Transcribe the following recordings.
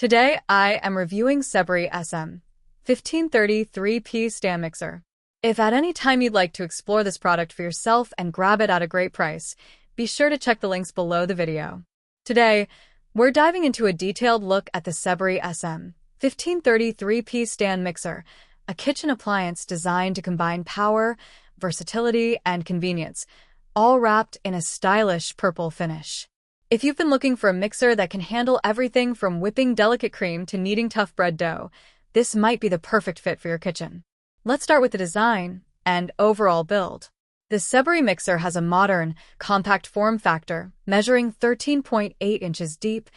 Today, I am reviewing CEBORY SM-1533P Stand Mixer. If at any time you'd like to explore this product for yourself and grab it at a great price, be sure to check the links below the video. Today, we're diving into a detailed look at the CEBORY SM-1533P Stand Mixer, a kitchen appliance designed to combine power, versatility, and convenience, all wrapped in a stylish purple finish. If you've been looking for a mixer that can handle everything from whipping delicate cream to kneading tough bread dough, this might be the perfect fit for your kitchen. Let's start with the design and overall build. The CEBORY mixer has a modern, compact form factor, measuring 13.8 inches deep,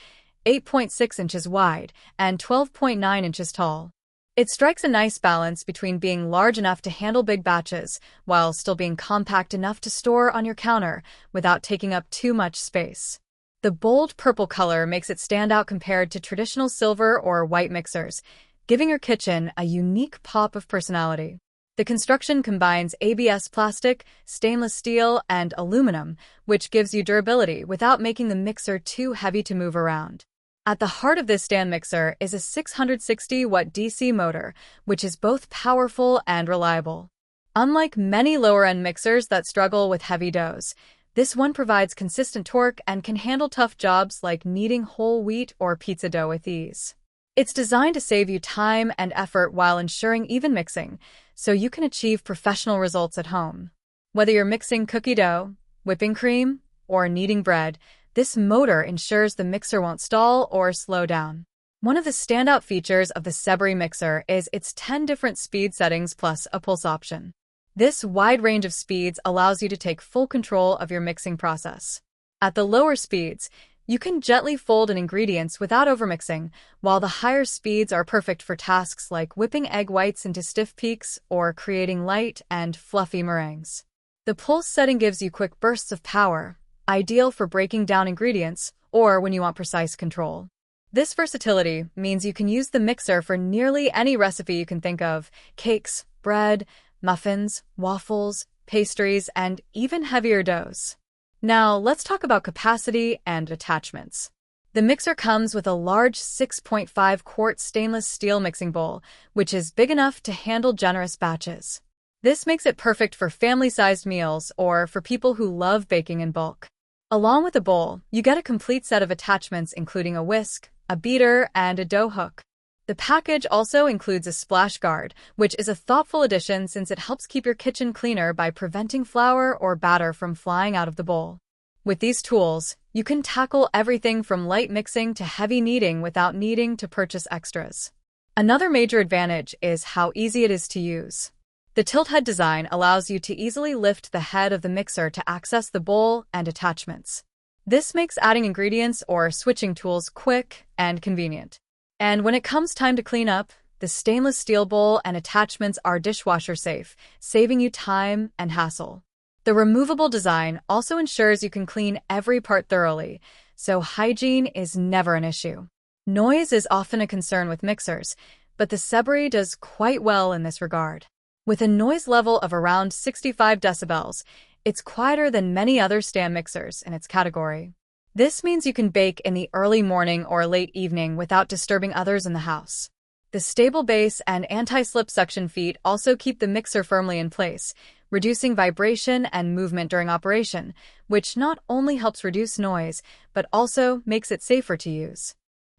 8.6 inches wide, and 12.9 inches tall. It strikes a nice balance between being large enough to handle big batches, while still being compact enough to store on your counter without taking up too much space. The bold purple color makes it stand out compared to traditional silver or white mixers, giving your kitchen a unique pop of personality. The construction combines ABS plastic, stainless steel, and aluminum, which gives you durability without making the mixer too heavy to move around. At the heart of this stand mixer is a 660-watt DC motor, which is both powerful and reliable. Unlike many lower-end mixers that struggle with heavy doughs, this one provides consistent torque and can handle tough jobs like kneading whole wheat or pizza dough with ease. It's designed to save you time and effort while ensuring even mixing, so you can achieve professional results at home. Whether you're mixing cookie dough, whipping cream, or kneading bread, this motor ensures the mixer won't stall or slow down. One of the standout features of the CEBORY mixer is its 10 different speed settings plus a pulse option. This wide range of speeds allows you to take full control of your mixing process. At the lower speeds, you can gently fold in ingredients without overmixing, while the higher speeds are perfect for tasks like whipping egg whites into stiff peaks or creating light and fluffy meringues. The pulse setting gives you quick bursts of power, ideal for breaking down ingredients or when you want precise control. This versatility means you can use the mixer for nearly any recipe you can think of: cakes, bread, muffins, waffles, pastries, and even heavier doughs. Now, let's talk about capacity and attachments. The mixer comes with a large 6.5 quart stainless steel mixing bowl, which is big enough to handle generous batches. This makes it perfect for family-sized meals or for people who love baking in bulk. Along with the bowl, you get a complete set of attachments including a whisk, a beater, and a dough hook. The package also includes a splash guard, which is a thoughtful addition since it helps keep your kitchen cleaner by preventing flour or batter from flying out of the bowl. With these tools, you can tackle everything from light mixing to heavy kneading without needing to purchase extras. Another major advantage is how easy it is to use. The tilt head design allows you to easily lift the head of the mixer to access the bowl and attachments. This makes adding ingredients or switching tools quick and convenient. And when it comes time to clean up, the stainless steel bowl and attachments are dishwasher-safe, saving you time and hassle. The removable design also ensures you can clean every part thoroughly, so hygiene is never an issue. Noise is often a concern with mixers, but the CEBORY does quite well in this regard. With a noise level of around 65 decibels, it's quieter than many other stand mixers in its category. This means you can bake in the early morning or late evening without disturbing others in the house. The stable base and anti-slip suction feet also keep the mixer firmly in place, reducing vibration and movement during operation, which not only helps reduce noise, but also makes it safer to use.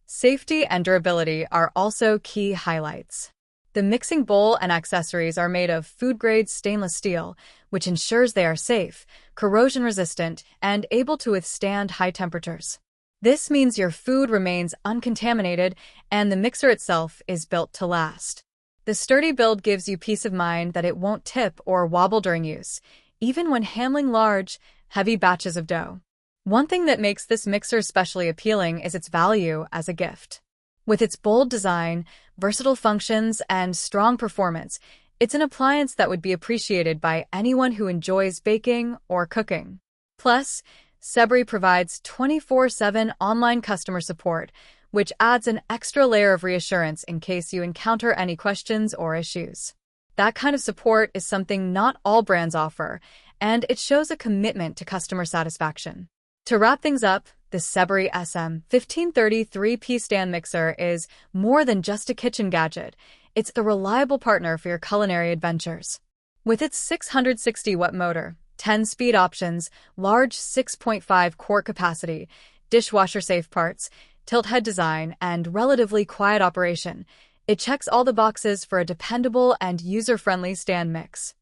Safety and durability are also key highlights. The mixing bowl and accessories are made of food-grade stainless steel, which ensures they are safe, corrosion-resistant, and able to withstand high temperatures. This means your food remains uncontaminated and the mixer itself is built to last. The sturdy build gives you peace of mind that it won't tip or wobble during use, even when handling large, heavy batches of dough. One thing that makes this mixer especially appealing is its value as a gift. With its bold design, versatile functions, and strong performance, it's an appliance that would be appreciated by anyone who enjoys baking or cooking. Plus, CEBORY provides 24/7 online customer support, which adds an extra layer of reassurance in case you encounter any questions or issues. That kind of support is something not all brands offer, and it shows a commitment to customer satisfaction. To wrap things up, The CEBORY SM-1533P Stand Mixer is more than just a kitchen gadget. It's the reliable partner for your culinary adventures. With its 660-watt motor, 10-speed options, large 6.5 quart capacity, dishwasher-safe parts, tilt-head design, and relatively quiet operation, it checks all the boxes for a dependable and user-friendly stand mix.